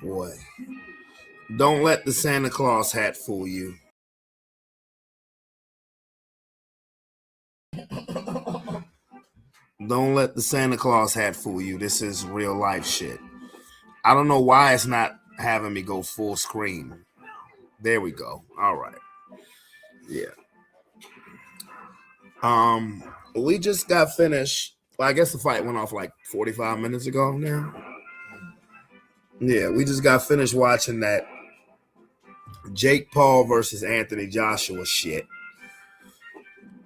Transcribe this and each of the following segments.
Boy, don't let the Santa Claus hat fool you. Don't let the Santa Claus hat fool you. This is real life shit. I don't know why it's not having me go full screen. There we go. All right. Yeah. We just got finished. Well, I guess the fight went off like 45 minutes ago now. Yeah, we just got finished watching that Jake Paul versus Anthony Joshua shit.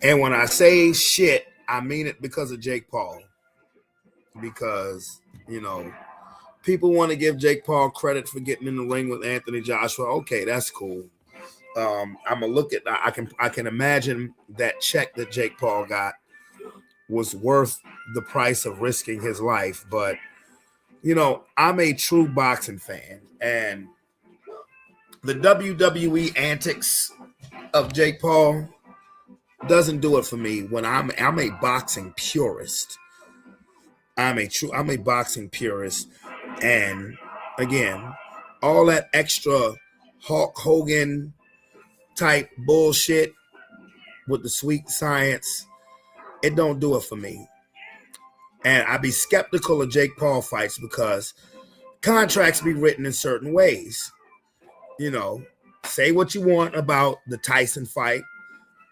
And when I say shit, I mean it because of Jake Paul. Because, you know, people want to give Jake Paul credit for getting in the ring with Anthony Joshua. Okay, that's cool. I'm gonna look at. I can imagine that check that Jake Paul got was worth the price of risking his life. But you know, I'm a true boxing fan, and the WWE antics of Jake Paul doesn't do it for me. When I'm a boxing purist. I'm a boxing purist, and again, all that extra Hulk Hogan type bullshit with the sweet science, it don't do it for me. And I be skeptical of Jake Paul fights because contracts be written in certain ways. You know, say what you want about the Tyson fight,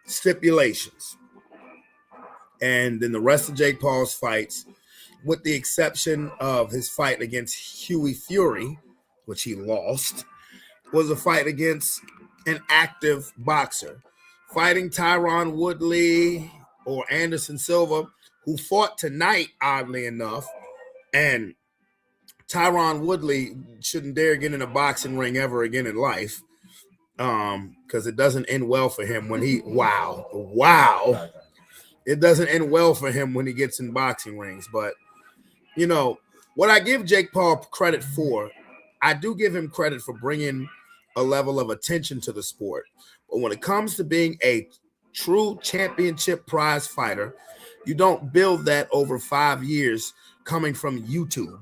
stipulations. And then the rest of Jake Paul's fights, with the exception of his fight against Huey Fury, which he lost, was a fight against an active boxer. Fighting Tyron Woodley or Anderson Silva, who fought tonight, oddly enough, and Tyron Woodley shouldn't dare get in a boxing ring ever again in life, because it doesn't end well for him when he, it doesn't end well for him when he gets in boxing rings. But, you know, what I give Jake Paul credit for, I do give him credit for bringing a level of attention to the sport. But when it comes to being a true championship prize fighter, you don't build that over 5 years coming from YouTube.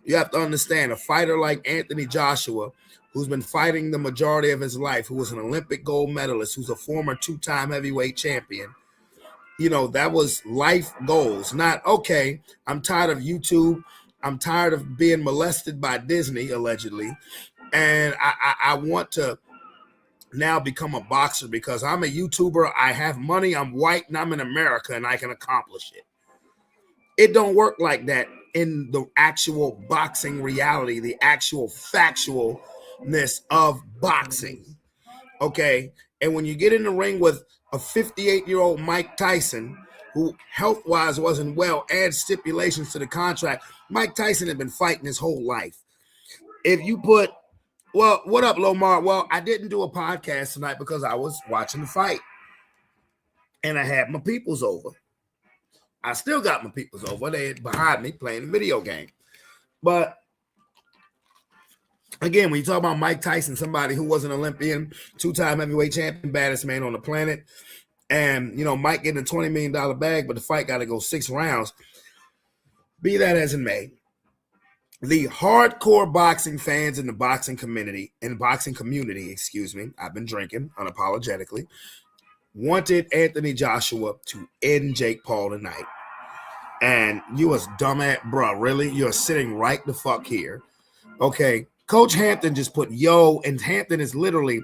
You have to understand, a fighter like Anthony Joshua, who's been fighting the majority of his life, who was an Olympic gold medalist, who's a former 2-time heavyweight champion, you know, that was life goals. Not, okay, I'm tired of YouTube. I'm tired of being molested by Disney, allegedly. And I want to now become a boxer because I'm a YouTuber. I have money. I'm white and I'm in America and I can accomplish it. It don't work like that in the actual boxing reality, the actual factualness of boxing. Okay. And when you get in the ring with a 58-year-old Mike Tyson, who health-wise wasn't well, add stipulations to the contract. Mike Tyson had been fighting his whole life. If you put, well, what up, Lomar? Well, I didn't do a podcast tonight because I was watching the fight. And I had my peoples over. I still got my peoples over. They behind me playing a video game. But again, when you talk about Mike Tyson, somebody who was an Olympian, 2-time heavyweight champion, baddest man on the planet, and, you know, Mike getting a $20 million bag, but the fight got to go 6 rounds. Be that as it may, the hardcore boxing fans in the boxing community, I've been drinking unapologetically, wanted Anthony Joshua to end Jake Paul tonight. And you was dumbass, bro, really? You're sitting right the fuck here. Okay, Coach Hampton just put yo, and Hampton is literally...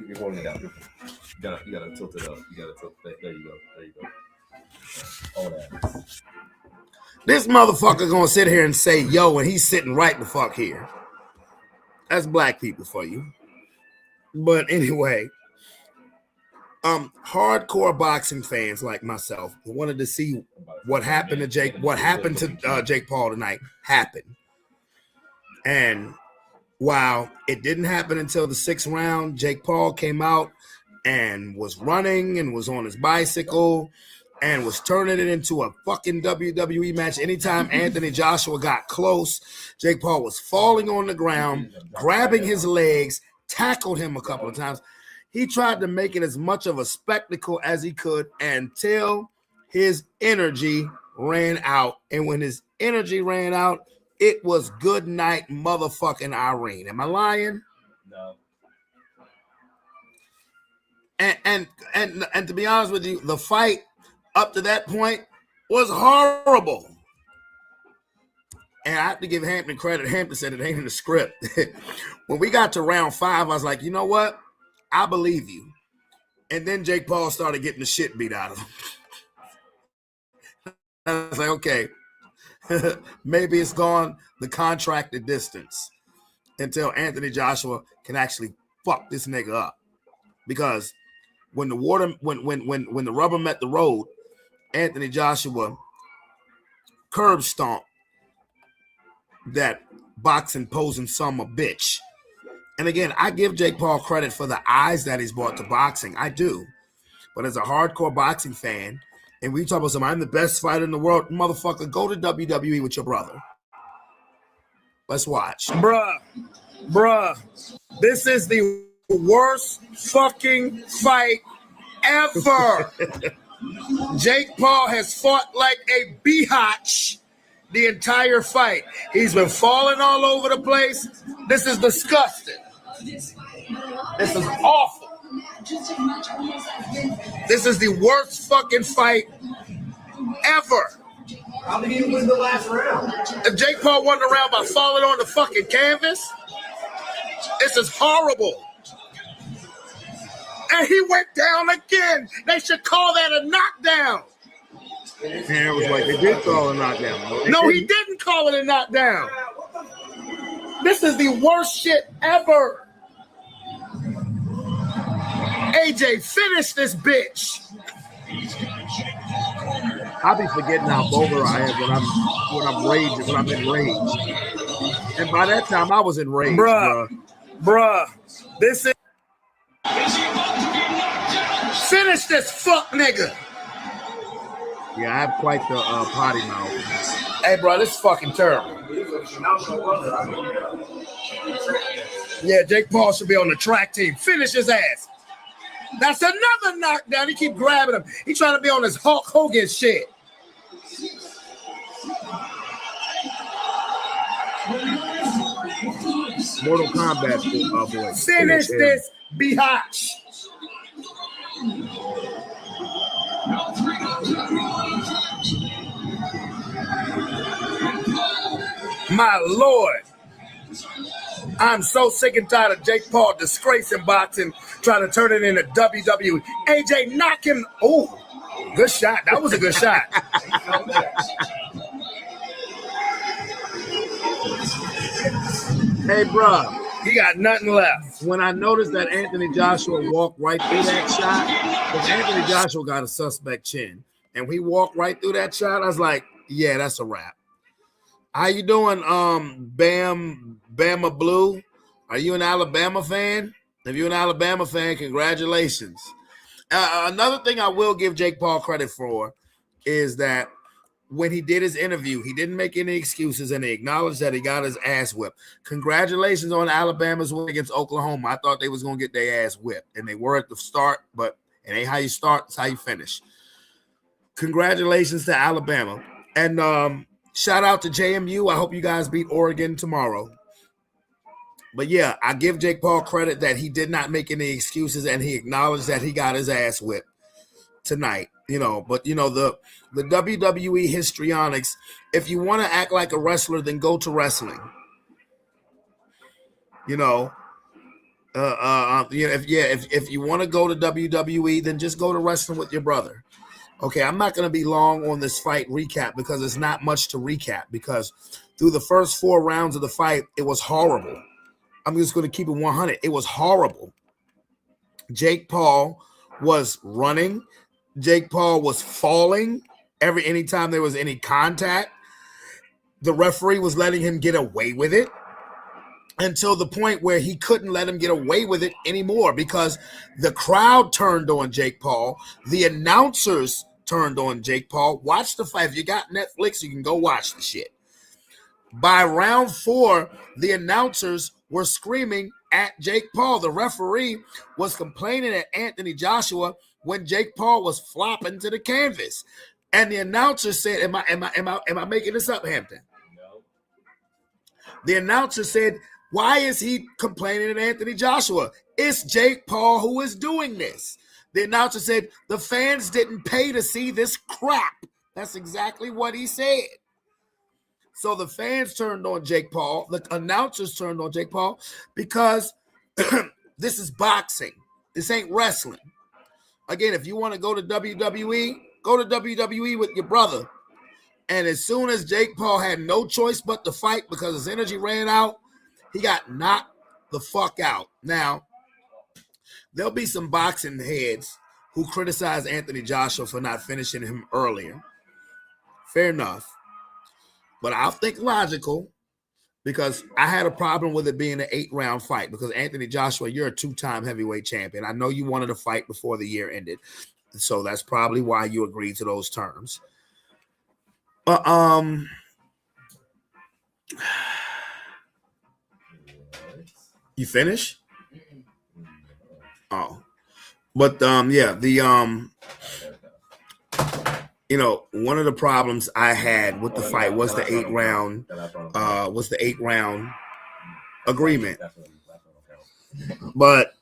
You're holding it out. You gotta tilt it up. You gotta tilt it. There you go. All that. This motherfucker gonna sit here and say yo, and he's sitting right the fuck here. That's black people for you. But anyway, hardcore boxing fans like myself who wanted to see what happened to Jake Paul tonight happen. And while it didn't happen until the 6th round, Jake Paul came out and was running and was on his bicycle and was turning it into a fucking WWE match. Anytime Anthony Joshua got close, Jake Paul was falling on the ground, grabbing his legs, tackled him a couple of times. He tried to make it as much of a spectacle as he could until his energy ran out. And when his energy ran out, it was good night, motherfucking Irene. Am I lying? No. And to be honest with you, the fight up to that point was horrible. And I have to give Hampton credit. Hampton said it ain't in the script. When we got to round 5, I was like, you know what? I believe you. And then Jake Paul started getting the shit beat out of him. I was like, okay, maybe it's gone the contracted distance until Anthony Joshua can actually fuck this nigga up. Because when the rubber met the road, Anthony Joshua curb stomped that boxing posing son of a bitch. And again, I give Jake Paul credit for the eyes that he's brought to boxing. I do. But as a hardcore boxing fan, and we talk about something, I'm the best fighter in the world, motherfucker, go to WWE with your brother. Let's watch. Bruh, this is the worst fucking fight ever. Jake Paul has fought like a biatch the entire fight. He's been falling all over the place. This is disgusting. This is awful. This is the worst fucking fight ever. How did he win the last round? If Jake Paul won the round by falling on the fucking canvas, this is horrible. And he went down again. They should call that a knockdown. And it was like they did call a knockdown. No, he didn't call it a knockdown. This is the worst shit ever. AJ, finish this bitch. I'll be forgetting how vulgar I am when I'm enraged. And by that time, I was enraged, bruh. This is finish this fuck nigga. Yeah, I have quite the potty mouth. Hey, bro, this is fucking terrible. Yeah, Jake Paul should be on the track team. Finish his ass. That's another knockdown. He keep grabbing him. He trying to be on his Hulk Hogan shit. Mortal Kombat boy. Finish this biatch. My Lord. I'm so sick and tired of Jake Paul disgracing boxing, trying to turn it into WWE. AJ, knock him. Oh, good shot. That was a good shot. Hey, bro, he got nothing left. When I noticed that Anthony Joshua walked right through that shot, because Anthony Joshua got a suspect chin, and we walked right through that shot, I was like, yeah, that's a wrap. How you doing, Bama Blue? Are you an Alabama fan? If you're an Alabama fan, congratulations. Another thing I will give Jake Paul credit for is that when he did his interview, he didn't make any excuses, and he acknowledged that he got his ass whipped. Congratulations on Alabama's win against Oklahoma. I thought they was going to get their ass whipped, and they were at the start, but it ain't how you start, it's how you finish. Congratulations to Alabama. And shout out to JMU. I hope you guys beat Oregon tomorrow. But yeah, I give Jake Paul credit that he did not make any excuses, and he acknowledged that he got his ass whipped tonight. But the WWE histrionics, if you want to act like a wrestler, then go to wrestling. If you want to go to WWE, then just go to wrestling with your brother. Okay, I'm not going to be long on this fight recap because it's not much to recap, because through the first 4 rounds of the fight, it was horrible. I'm just going to keep it 100. It was horrible. Jake Paul was running. Jake Paul was falling anytime there was any contact. The referee was letting him get away with it until the point where he couldn't let him get away with it anymore, because the crowd turned on Jake Paul. The announcers turned on Jake Paul. Watch the fight. If you got Netflix, you can go watch the shit. By round 4, the announcers were screaming at Jake Paul. The referee was complaining at Anthony Joshua when Jake Paul was flopping to the canvas. And the announcer said, am I making this up, Hampton? No. The announcer said, why is he complaining at Anthony Joshua? It's Jake Paul who is doing this. The announcer said, the fans didn't pay to see this crap. That's exactly what he said. So the fans turned on Jake Paul. The announcers turned on Jake Paul because this is boxing. This ain't wrestling. Again, if you want to go to WWE, go to WWE with your brother. And as soon as Jake Paul had no choice but to fight because his energy ran out, he got knocked the fuck out. Now, there'll be some boxing heads who criticize Anthony Joshua for not finishing him earlier. Fair enough. But I'll think logical because I had a problem with it being an 8-round fight because Anthony Joshua, you're a 2-time heavyweight champion. I know you wanted to fight before the year ended. So that's probably why you agreed to those terms. You finish? Oh. But yeah, one of the problems I had with the fight was the 8-round agreement. But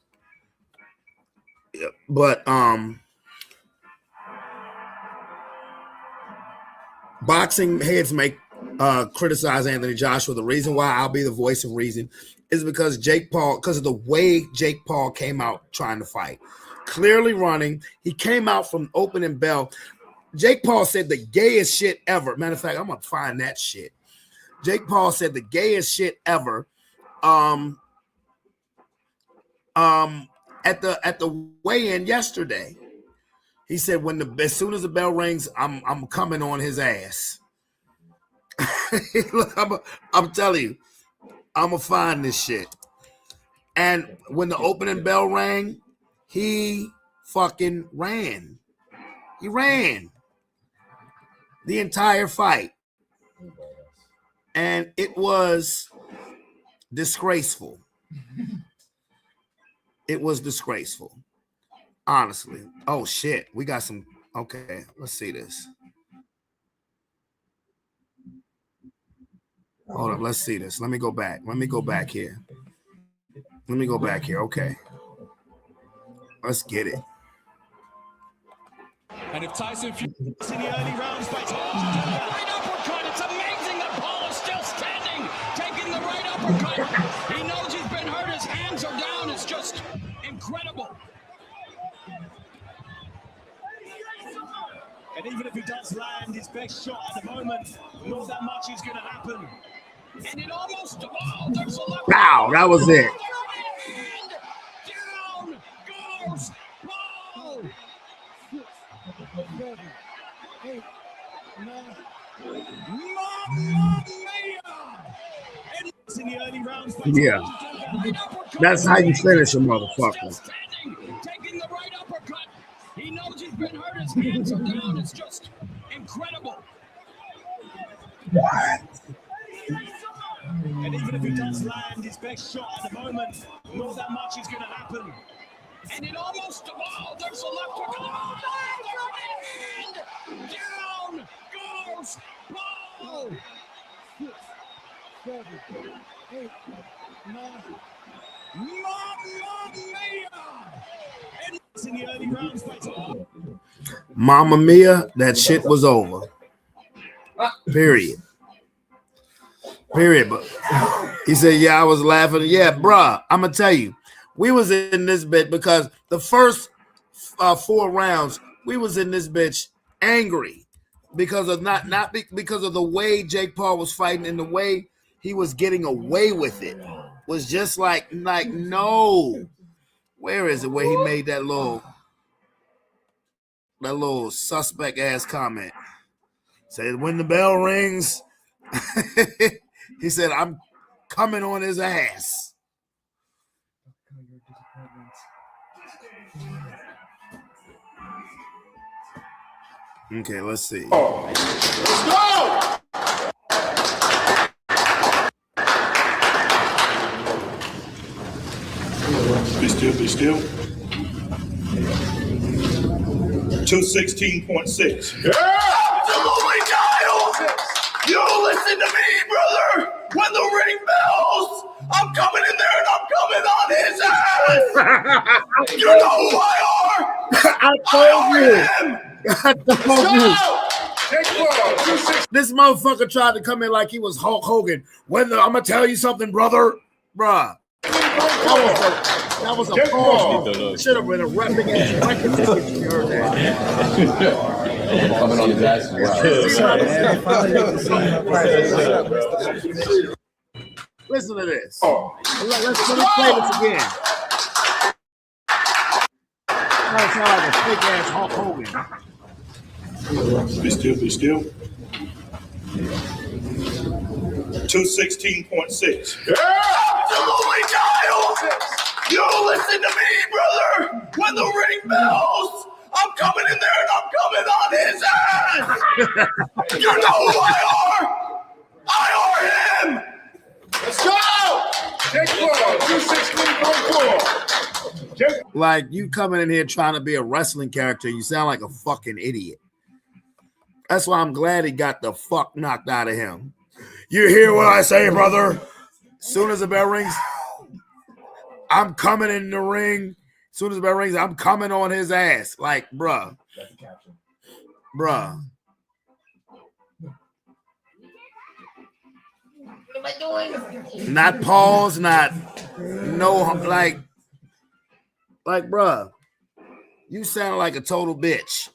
boxing heads may criticize Anthony Joshua. The reason why I'll be the voice of reason is because because of the way Jake Paul came out trying to fight. Clearly running. He came out from opening bell. Jake Paul said the gayest shit ever. Matter of fact, I'm going to find that shit. Jake Paul said the gayest shit ever at the weigh-in yesterday. He said as soon as the bell rings, I'm coming on his ass. Look, I'm telling you, I'm gonna find this shit. And when the opening bell rang, he fucking ran. He ran the entire fight, and it was disgraceful. It was disgraceful. Honestly. Oh, shit. We got some. Okay, let's see this. Hold up. Let's see this. Let me go back here. Okay. Let's get it. And if Tyson Fury in the early rounds by right uppercut, it's amazing that Paul is still standing, taking the right uppercut. He knows he's been hurt. His hands are down. It's just incredible. And even if he does land his best shot at the moment, not that much is going to happen. And it almost, there's a left. Wow, that was it. Down goes Paul. 7, 8, 9. Mamma mia! In the early rounds, yeah, that's how you finish a motherfucker. Taking the right uppercut. He knows he's been hurt. His hands are down. It's just incredible. What? And even if he does land his best shot at the moment, not that much is going to happen. And it almost, there's a left hook. And down goes Paul. 6, 7, 8, 9. Mamma mia! In the early rounds, Mamma mia, that shit was over. Period. But he said, yeah, I was laughing. Yeah, bruh, I'm going to tell you, we was in this bit because the first 4 rounds, we was in this bitch angry because of not because of the way Jake Paul was fighting and the way he was getting away with it. Was just like no. Where is it where he made that little suspect ass comment? Said when the bell rings, he said, I'm coming on his ass. Okay, let's see. Let's go! Be still. 216.6. Yeah! You listen to me, brother. When the ring bells, I'm coming in there and I'm coming on his ass. You know who I are. I told you. him. I told you. Jake Paul, 260. This motherfucker tried to come in like he was Hulk Hogan. I'm gonna tell you something, brother, bruh. That was a pause. Should have been a repping ass record ticket. You heard that? Coming on his ass. Listen to this. Let's play this again. That sound like a fake ass Hulk Hogan. Be still, be still. 216.6. Absolutely dialed. You listen to me, brother. When the ring bells, I'm coming in there and I'm coming on his ass. You know who I are. I are him. Let's go. Jake Paul, 216.4. Like you coming in here trying to be a wrestling character, you sound like a fucking idiot. That's why I'm glad he got the fuck knocked out of him. You hear what I say, brother? As soon as the bell rings, I'm coming in the ring. As soon as the bell rings, I'm coming on his ass. Like, bruh. Bruh. What am I doing? Not pause, not no, like, bruh. You sound like a total bitch.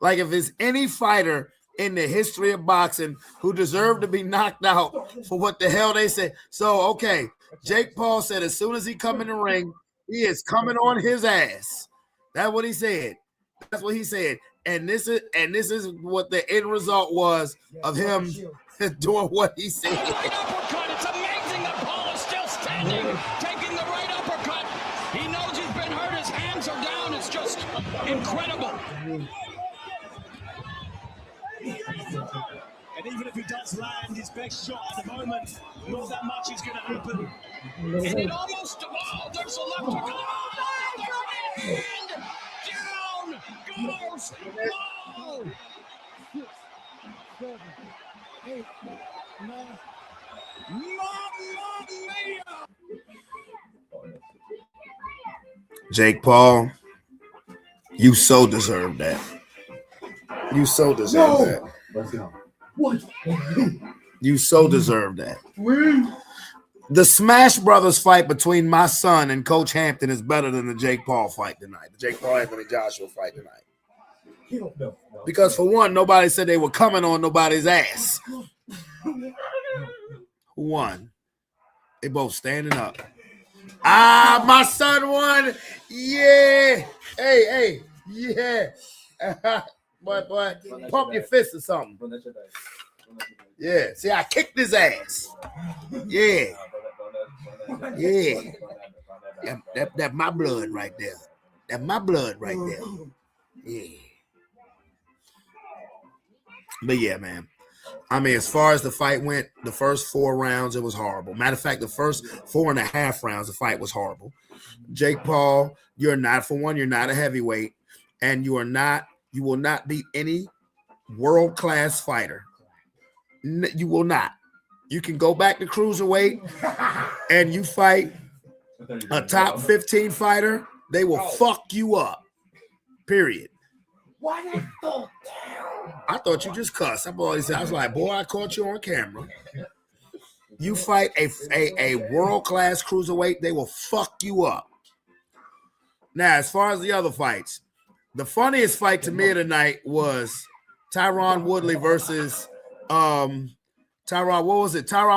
Like if there's any fighter in the history of boxing who deserved to be knocked out for what the hell they said. So, okay, Jake Paul said as soon as he come in the ring, he is coming on his ass. That's what he said. That's what he said. And this is what the end result was of him doing what he said. Right uppercut. It's amazing that Paul is still standing, taking the right uppercut. He knows he's been hurt. His hands are down. It's just incredible. And even if he does land his best shot at the moment, not that much is going to happen. And it almost, oh, there's a left hook. Oh, there's a hand. Down goes Paul. Mamma mia. Jake Paul, you so deserve that. You so deserve that. What? You so deserve that. The Smash Brothers fight between my son and Coach Hampton is better than the Jake Paul fight tonight. The Jake Paul Anthony Joshua fight tonight. Because for one, nobody said they were coming on nobody's ass. Who won? They both standing up. Ah, my son won. Yeah. Hey, yeah. Boy, pump your fist or something. Yeah. See, I kicked his ass. Yeah. Yeah. That's my blood right there. That's my blood right there. Yeah. But yeah, man. I mean, as far as the fight went, the first 4 rounds, it was horrible. Matter of fact, the first 4.5 rounds, the fight was horrible. Jake Paul, you're not a heavyweight, and you will not beat any world-class fighter. You will not. You can go back to cruiserweight and you fight a top 15 fighter, they will fuck you up. Period. Why that fall down? I thought you just cussed. I was like, boy, I caught you on camera. You fight a world-class cruiserweight, they will fuck you up. Now, as far as the other fights, the funniest fight to me tonight was Tyron Woodley versus Tyron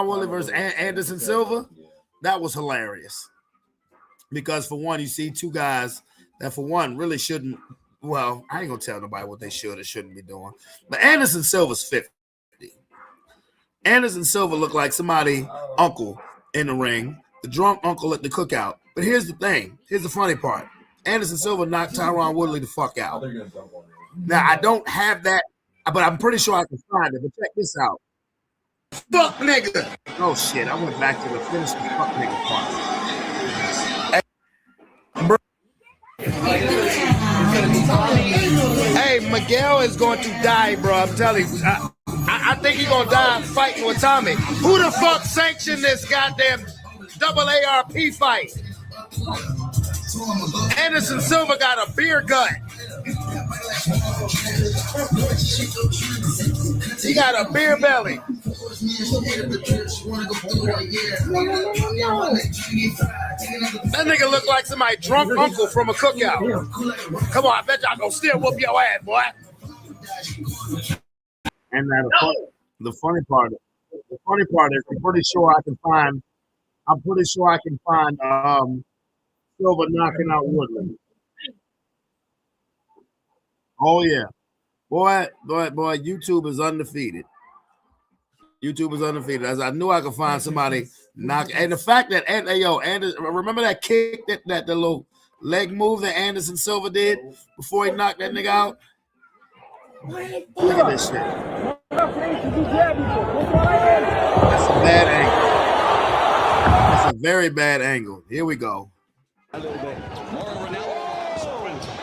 Woodley versus Anderson Silva. That was hilarious. Because for one, you see two guys that for one really shouldn't. Well, I ain't gonna tell nobody what they should or shouldn't be doing. But Anderson Silva's 50. Anderson Silva looked like somebody's uncle in the ring, the drunk uncle at the cookout. But here's the thing. Here's the funny part. Anderson Silva knocked Tyron Woodley the fuck out. Now, I don't have that, but I'm pretty sure I can find it. But check this out. Fuck nigga. Oh, shit. I went back to the finish the fuck nigga part. Hey, Miguel is going to die, bro. I'm telling you. I I think he's gonna die fighting with Tommy. Who the fuck sanctioned this goddamn double ARP fight? Anderson Silva got a beer gut. He got a beer belly. That nigga look like somebody drunk uncle from a cookout. Come on, I bet y'all gonna still whoop your ass, boy. And the funny part is, I'm pretty sure I can find Silva knocking out Woodley. Oh yeah. Boy, YouTube is undefeated. As I knew I could find somebody knock. And the fact that Anderson, remember that kick, that the little leg move that Anderson Silva did before he knocked that nigga out? Look at this shit. That's a bad angle. That's a very bad angle. Here we go. Mauro Ranallo.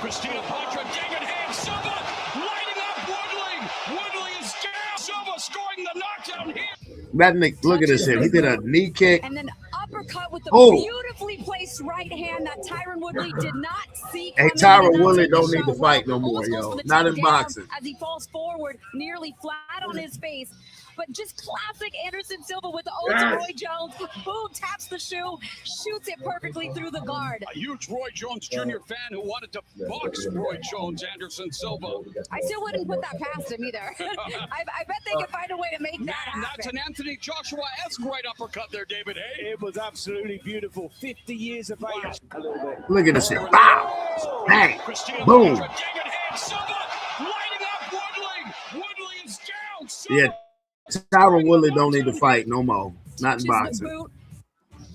Christina Patra, David Hayes, Silva lighting up Woodley. Woodley is down. Silva scoring the knockdown here. That nigga, look at this shit. He did a knee kick. And then uppercut with the Oh. beautifully placed right hand that Tyron Woodley did not see. Hey, coming. Tyron Did not Woodley take the don't need shot to fight well. no more, Almost goes yo. for the Not in takedown boxing. As he falls forward, nearly flat on his face. But just classic Anderson Silva with the ode to Roy Jones. Boom, taps the shoe, shoots it perfectly through the guard. A huge Roy Jones Jr. fan who wanted to box Roy Jones, Anderson Silva. I still wouldn't put that past him either. I bet they could find a way to make that Man, that's happen. an Anthony Joshua-esque right uppercut there, David Hayes. It was absolutely beautiful. 50 years of age. A little bit. Look at this shit. Bow. Bang. Christina Boom. Patra, David Hayes, Silva lighting up Woodley. Woodley is down. Silva. Yeah, Tyron Woodley don't need to fight no more. Not in Just the boxing. boot,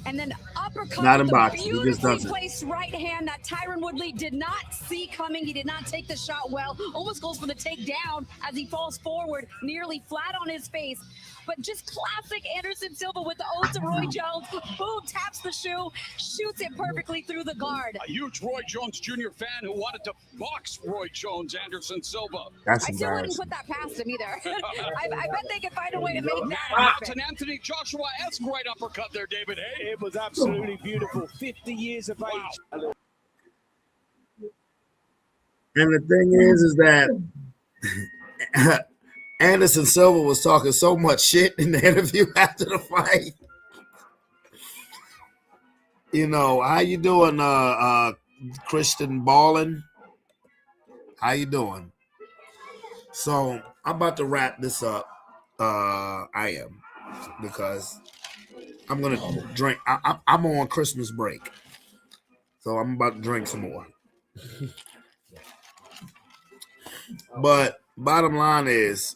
and then uppercut Not with in the boxing. He just beautifully doesn't. placed right hand that Tyron Woodley did not see coming. He did not take the shot well. Almost goes for the takedown as he falls forward, nearly flat on his face. But just classic Anderson Silva with the ode to Roy Jones. Boom, taps the shoe, shoots it perfectly through the guard. A huge Roy Jones Jr. fan who wanted to box Roy Jones, Anderson Silva. That's I still wouldn't embarrassing. put that past him either. I bet they could find a way to make that Man, that's happen. an Anthony Joshua-esque right uppercut there, David Hayes. It was absolutely beautiful. 50 years of age. A little And the thing is that Anderson Silva was talking so much shit in the interview after the fight. You know, how you doing, Christian Ballin? How you doing? So I'm about to wrap this up. I am, because I'm gonna drink. I'm on Christmas break, so I'm about to drink some more. But bottom line is,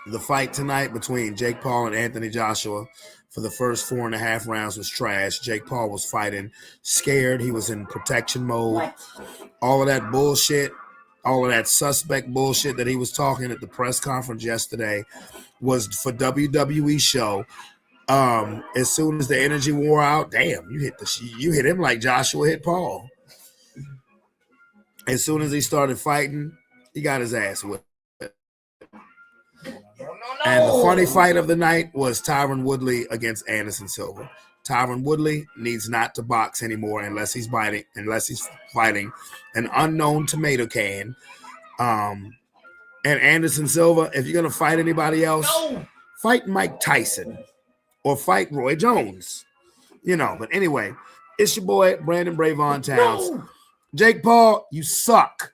the fight tonight between Jake Paul and Anthony Joshua for the first 4.5 rounds was trash. Jake Paul was fighting scared. He was in protection mode. All of that bullshit, all of that suspect bullshit that he was talking at the press conference yesterday was for WWE show. As soon as the energy wore out, damn, you hit him like Joshua hit Paul. As soon as he started fighting, he got his ass whipped. And the funny fight of the night was Tyron Woodley against Anderson Silva. Tyron Woodley needs not to box anymore unless he's fighting an unknown tomato can. And Anderson Silva, if you're gonna fight anybody else, fight Mike Tyson or fight Roy Jones. You know, but anyway, it's your boy Brandon Bravon Towns. Jake Paul, you suck.